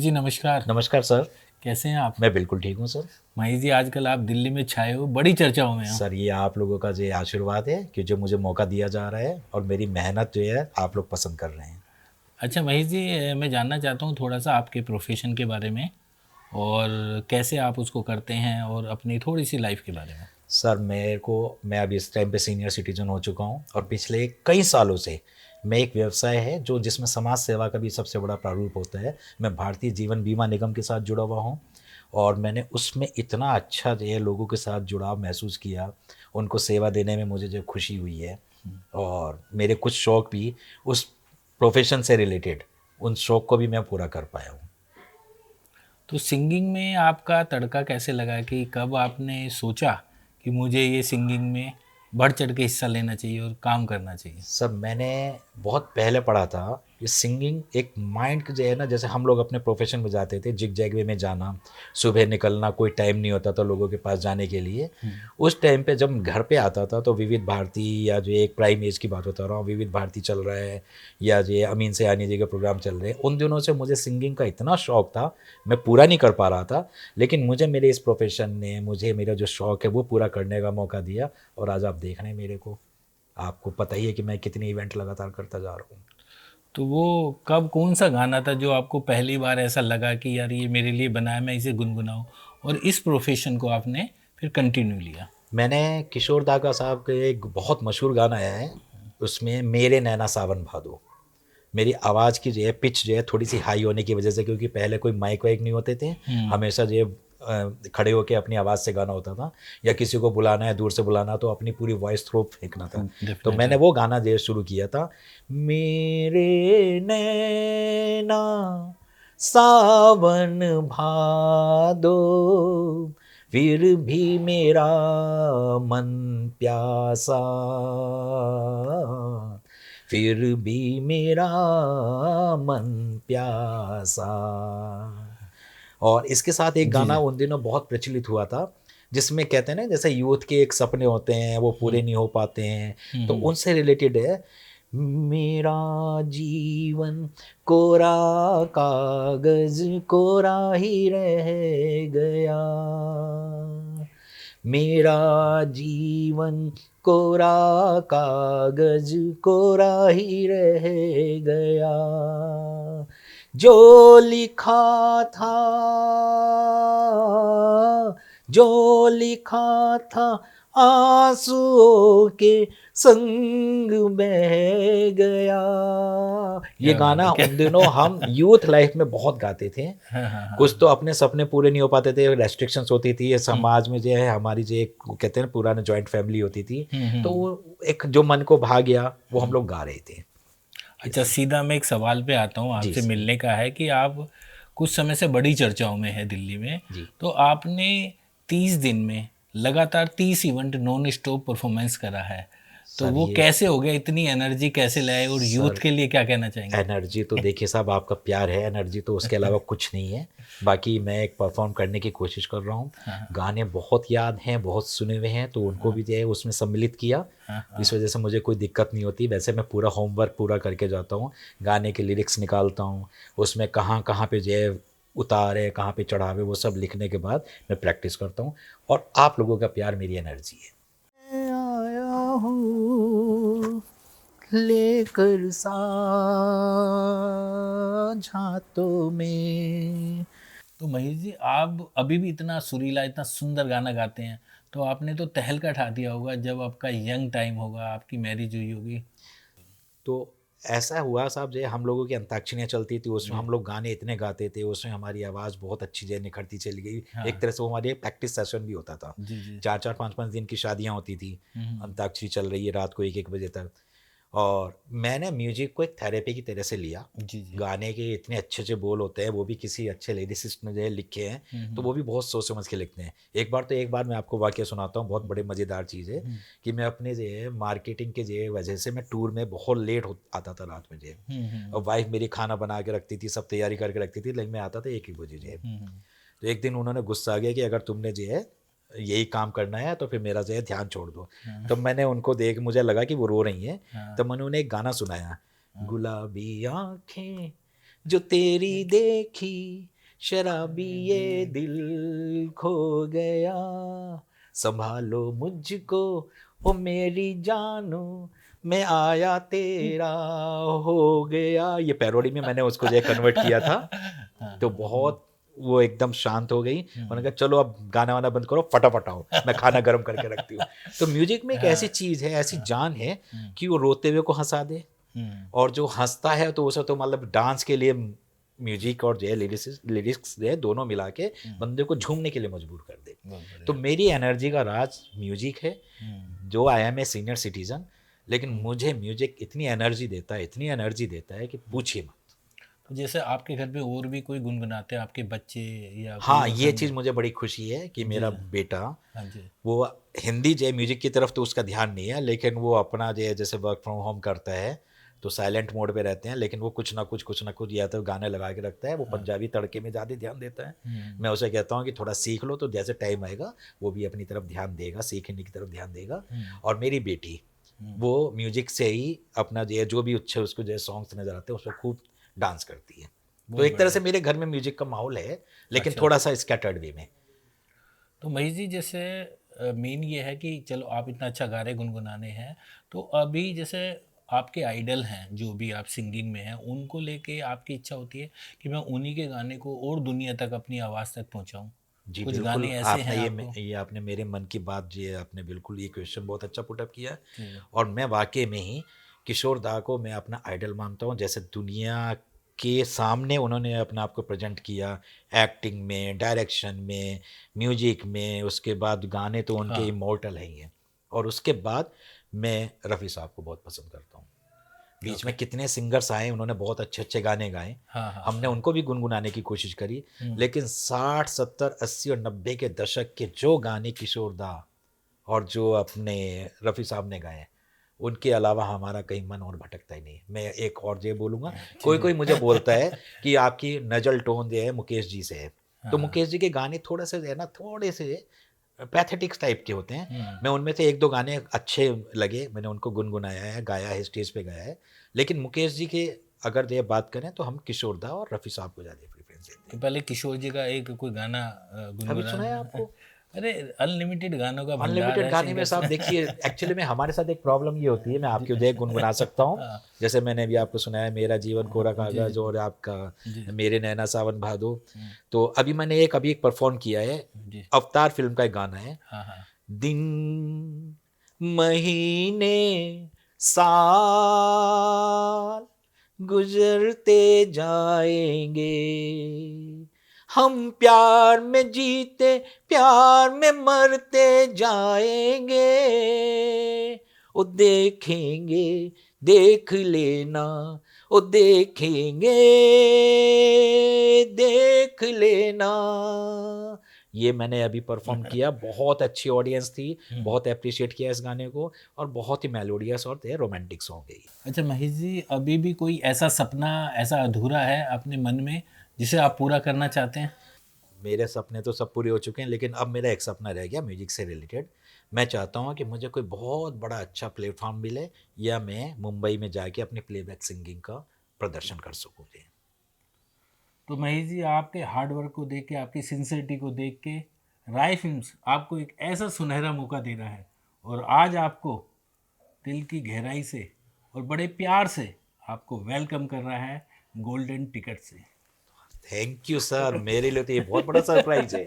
महेश जी नमस्कार। नमस्कार सर। कैसे हैं आप? मैं बिल्कुल ठीक हूँ सर। महेश जी आजकल आप दिल्ली में छाए हो, बड़ी चर्चाओं में हो। सर ये आप लोगों का जो आशीर्वाद है कि जो मुझे मौका दिया जा रहा है और मेरी मेहनत जो है आप लोग पसंद कर रहे हैं। अच्छा महेश जी, मैं जानना चाहता हूँ थोड़ा सा आपके प्रोफेशन के बारे में और कैसे आप उसको करते हैं और अपनी थोड़ी सी लाइफ के बारे में। सर मैं अभी इस टाइम पे सीनियर सिटीजन हो चुका हूँ और पिछले कई सालों से मैं एक व्यवसाय है जो जिसमें समाज सेवा का भी सबसे बड़ा प्रारूप होता है। मैं भारतीय जीवन बीमा निगम के साथ जुड़ा हुआ हूँ और मैंने उसमें इतना अच्छा जो है लोगों के साथ जुड़ाव महसूस किया, उनको सेवा देने में मुझे जो खुशी हुई है और मेरे कुछ शौक़ भी उस प्रोफेशन से रिलेटेड, उन शौक़ को भी मैं पूरा कर पाया हूँ। तो सिंगिंग में आपका तड़का कैसे लगा कि कब आपने सोचा कि मुझे ये सिंगिंग में बढ़ चढ़ के हिस्सा लेना चाहिए और काम करना चाहिए? सब मैंने बहुत पहले पढ़ा था कि सिंगिंग एक माइंड जो है ना, जैसे हम लोग अपने प्रोफेशन में जाते थे जिग जैग वे में जाना, सुबह निकलना, कोई टाइम नहीं होता था लोगों के पास जाने के लिए। उस टाइम पे जब घर पे आता था तो विविध भारती या जो एक प्राइम एज की बात बता रहा हूँ, विविध भारती चल रहा है या जो अमीन सयानी जी के प्रोग्राम चल रहे हैं, उन दिनों से मुझे सिंगिंग का इतना शौक़ था। मैं पूरा नहीं कर पा रहा था, लेकिन मुझे मेरे इस प्रोफेशन ने मुझे मेरा जो शौक़ है वो पूरा करने का मौका दिया और आज आप देख रहे हैं मेरे को। आपको पता ही है कि मैं कितने इवेंट लगातार करता जा रहा हूँ। तो वो कब कौन सा गाना था जो आपको पहली बार ऐसा लगा कि यार ये मेरे लिए बना है, मैं इसे गुनगुनाऊं, और इस प्रोफेशन को आपने फिर कंटिन्यू लिया? मैंने किशोर दा का साहब का एक बहुत मशहूर गाना है, उसमें मेरे नैना सावन भादो, मेरी आवाज़ की जो है पिच जो है थोड़ी सी हाई होने की वजह से, क्योंकि पहले कोई माइक वाइक नहीं होते थे, हमेशा जो है खड़े होकर अपनी आवाज़ से गाना होता था या किसी को बुलाना है दूर से बुलाना तो अपनी पूरी वॉइस थ्रो फेंकना था। तो मैंने डेफिनेटली। वो गाना जो है शुरू किया था, मेरे नैना सावन भादो फिर भी मेरा मन प्यासा, फिर भी मेरा मन प्यासा। और इसके साथ एक जी गाना जी। उन दिनों बहुत प्रचलित हुआ था, जिसमें कहते हैं ना जैसे यूथ के एक सपने होते हैं वो पूरे नहीं हो पाते हैं, तो उनसे रिलेटेड है, मेरा जीवन कोरा कागज कोरा ही रह गया, मेरा जीवन कोरा कागज कोरा ही रह गया, जो लिखा था, जो लिखा था आंसुओं के संग बह गया। ये क्या बात गाना है, क्या! उन दिनों हम यूथ लाइफ में बहुत गाते थे। हाँ हाँ कुछ हाँ। तो अपने सपने पूरे नहीं हो पाते थे, रेस्ट्रिक्शंस होती थी, ये समाज में जो है हमारी जो एक कहते हैं ना पुराने जॉइंट फैमिली होती थी, तो वो एक जो मन को भा गया वो हम लोग गा रहे थे। अच्छा, सीधा मैं एक सवाल पे आता हूँ, जी आपसे सर। मिलने का है कि आप कुछ समय से बड़ी चर्चाओं में है दिल्ली में। जी तो आपने 30 दिन में लगातार 30 इवेंट नॉन स्टॉप परफॉर्मेंस करा है। तो सर वो ये कैसे हो गया, इतनी एनर्जी कैसे लाए, और यूथ सर के लिए क्या कहना चाहेंगे? एनर्जी तो देखिए साहब, आपका प्यार है, एनर्जी तो उसके अलावा कुछ नहीं है। बाकी मैं एक परफॉर्म करने की कोशिश कर रहा हूँ। गाने बहुत याद हैं, बहुत सुने हुए हैं, तो उनको भी जो है उसमें सम्मिलित किया। इस वजह से मुझे कोई दिक्कत नहीं होती। वैसे मैं पूरा होमवर्क पूरा करके जाता हूँ, गाने के लिरिक्स निकालता हूँ, उसमें कहाँ कहाँ पे जो है उतार है, कहाँ पे चढ़ाव है, वो सब लिखने के बाद मैं प्रैक्टिस करता हूँ। और आप लोगों का प्यार मेरी एनर्जी है। मैं आया हूँ लेकर साँझ हाथों में। तो महेश जी, आप अभी भी इतना सुरीला, इतना सुंदर गाना गाते हैं, तो आपने तो तहलका ठा दिया होगा जब आपका यंग टाइम होगा, आपकी मैरिज हुई होगी। तो ऐसा हुआ साहब, जो हम लोगों की अंताक्षरियाँ चलती थी उसमें जी। हम लोग गाने इतने गाते थे, उसमें हमारी आवाज़ बहुत अच्छी जो है निखरती चली गई। एक हाँ। तरह से वो हमारी एक प्रैक्टिस सेशन भी होता था। जी जी। 4-4 5-5 दिन की शादियाँ होती थी, अंताक्षरी चल रही है रात को 1-1 बजे तक। और मैंने म्यूजिक को एक थेरेपी की तरह से लिया। जी जी। गाने के इतने अच्छे अच्छे बोल होते हैं, वो भी किसी अच्छे लिरिसिस्ट ने जो है लिखे हैं, तो वो भी बहुत सोच समझ के लिखते हैं। एक बार मैं आपको वाकया सुनाता हूँ, बहुत बड़े मज़ेदार चीज़ है कि मैं अपने जो है मार्केटिंग के जो है वजह से मैं टूर में बहुत लेट हो आता था रात में जो है। और वाइफ मेरी खाना बना के रखती थी, सब तैयारी करके रखती थी, लेकिन मैं आता था 1-1 बजे जो है। तो एक दिन उन्होंने गुस्सा आ गया कि अगर तुमने जो है यही काम करना है तो फिर मेरा जो है ध्यान छोड़ दो। तब मैंने उनको देख, मुझे लगा कि वो रो रही हैं, हाँ तब मैंने उन्हें एक गाना सुनाया, गुलाबी आँखें जो तेरी देखी शराबी ये दिल खो गया, संभालो मुझको ओ मेरी जानू, मैं आया तेरा हो गया। ये पैरोडी में मैंने उसको जो है कन्वर्ट किया था। हाँ तो हाँ। बहुत वो एकदम शांत हो गई। उन्होंने कहा चलो अब गाना वाना बंद करो, फटाफट आओ, मैं खाना गर्म करके रखती हूँ। तो म्यूजिक में एक ऐसी चीज़ है, ऐसी जान है कि वो रोते हुए को हंसा दे, और जो हंसता है तो उसे तो मतलब डांस के लिए म्यूजिक और जो है लिरिक्स जो है दोनों मिला के बंदे को झूमने के लिए मजबूर कर दे। बहुत तो बढ़िया। मेरी एनर्जी का राज म्यूजिक है। जो I am a senior citizen, लेकिन मुझे म्यूजिक इतनी एनर्जी देता है, इतनी एनर्जी देता है कि पूछिए मत। तो जैसे आपके घर पे और भी कोई गुनगुनाते हैं, आपके बच्चे या कोई हाँ, और ये चीज़ फैमिली? मुझे बड़ी खुशी है कि जी। मेरा बेटा, हाँ जी। वो हिंदी जो है म्यूजिक की तरफ तो उसका ध्यान नहीं है, लेकिन वो अपना जो है जैसे वर्क फ्रॉम होम करता है तो साइलेंट मोड पे रहते हैं, लेकिन वो कुछ ना कुछ या तो गाने लगा के रखता है। वो पंजाबी तड़के में ज़्यादा ध्यान देता है। मैं उसे कहता हूँ कि थोड़ा सीख लो, तो जैसे टाइम आएगा वो भी अपनी तरफ ध्यान देगा, सीखने की तरफ ध्यान देगा। और मेरी बेटी, वो म्यूजिक से ही अपना जो भी अच्छे उसको जो सॉन्ग्स नजर आते हैं उसमें खूब डांस करती है। तो बहुत एक तरह बढ़िया। से मेरे घर में म्यूजिक का माहौल है, लेकिन अच्छा थोड़ा अच्छा। सा स्कैटर्ड वे में। तो महेश जी, जैसे मेन ये है कि चलो आप इतना अच्छा गा रहे गुनगुनाने हैं, तो अभी जैसे आपके आइडल हैं जो भी आप सिंगिंग में हैं, उनको लेके आपकी इच्छा होती है कि मैं उन्हीं के गाने को और दुनिया तक अपनी आवाज़ तक पहुंचाऊं? जी कुछ बिल्कुल, गाने ऐसे आपने हैं आपको? ये आपने मेरे मन की बात जो है, आपने बिल्कुल ये क्वेश्चन बहुत अच्छा पुटअप किया है। जी। और मैं वाकई में ही किशोर दा को मैं अपना आइडल मानता हूँ। जैसे दुनिया के सामने उन्होंने अपने आप को प्रेजेंट किया, एक्टिंग में, डायरेक्शन में, म्यूजिक में, उसके बाद गाने तो उनके हाँ। इमोर्टल हैं ही हैं। और उसके बाद मैं रफ़ी साहब को बहुत पसंद करता हूँ। बीच ओके। में कितने सिंगर्स आए, उन्होंने बहुत अच्छे अच्छे गाने गाए, हाँ हाँ हमने हाँ। उनको भी गुनगुनाने की कोशिश करी। लेकिन 60 70 80 और 90 के दशक के जो गाने किशोर दा और जो अपने रफ़ी साहब ने गाए, उनके अलावा हमारा कहीं मन और भटकता ही नहीं। मैं एक और ये बोलूँगा, कोई जी। कोई मुझे बोलता है कि आपकी नजल टोन जो है मुकेश जी से है। तो हाँ। मुकेश जी के गाने थोड़े से जो है ना, थोड़े से पैथेटिक्स टाइप के होते हैं। मैं उनमें से 1-2 गाने अच्छे लगे, मैंने उनको गुनगुनाया है, गाया है, स्टेज पे गाया है। लेकिन मुकेश जी के अगर ये बात करें तो हम किशोर दा और रफ़ी साहब को ज़्यादा प्रेफ़रेंस देते तो हैं। पहले किशोर जी का एक कोई गाना कभी सुना है गुनगुनाना। आपको? अरे, अनलिमिटेड गानों का भंडार अनलिमिटेड है गाने में सिंगर्स साहब में। देखिए, एक्चुअली में हमारे साथ एक प्रॉब्लम ये होती है, मैं आपकी उदय गुनगुना सकता हूँ। हाँ। जैसे मैंने अभी आपको सुनाया मेरा जीवन कोरा जी जी कागज़, जी। और आपका जी मेरे नैना सावन भादो। तो अभी मैंने एक परफॉर्म किया है, जी। अवतार फ़िल्म का एक गाना है। हाँ हाँ। दिन, महीने, साल गुजरते जाएंगे, हम प्यार में जीते प्यार में मरते जाएंगे, ओ देखेंगे, देख लेना, ओ देखेंगे, देख लेना। ये मैंने अभी परफॉर्म किया, बहुत अच्छी ऑडियंस थी, बहुत अप्रिशिएट किया इस गाने को, और बहुत ही मेलोडियस और रोमांटिक सॉन्ग है ये। अच्छा महेश जी, अभी भी कोई ऐसा सपना, ऐसा अधूरा है अपने मन में जिसे आप पूरा करना चाहते हैं? मेरे सपने तो सब पूरे हो चुके हैं, लेकिन अब मेरा एक सपना रह गया म्यूजिक से रिलेटेड। मैं चाहता हूँ कि मुझे कोई बहुत बड़ा अच्छा प्लेटफॉर्म मिले, या मैं मुंबई में जाके अपनी प्लेबैक सिंगिंग का प्रदर्शन कर सकूँ जी। तो महेश जी, आपके हार्ड वर्क को देख के, आपकी सिंसियरिटी को देख के, राय फिल्म्स आपको एक ऐसा सुनहरा मौका दे रहा है, और आज आपको दिल की गहराई से और बड़े प्यार से आपको वेलकम कर रहा है गोल्डन टिकट से। थैंक यू सर, मेरे लिए तो ये बहुत बड़ा सरप्राइज है।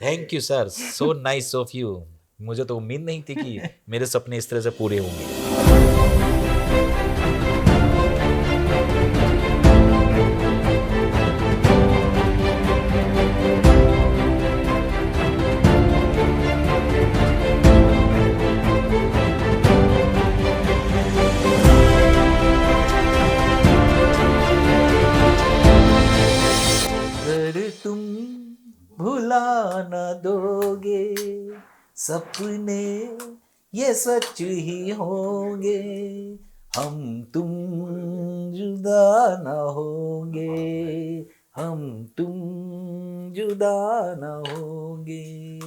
Thank you sir, so nice of you. मुझे तो उम्मीद नहीं थी कि मेरे सपने इस तरह से पूरे होंगे। अगर तुम भुला न दोगे, सपने ये सच ही होंगे, हम तुम जुदा न होंगे, हम तुम जुदा न होंगे।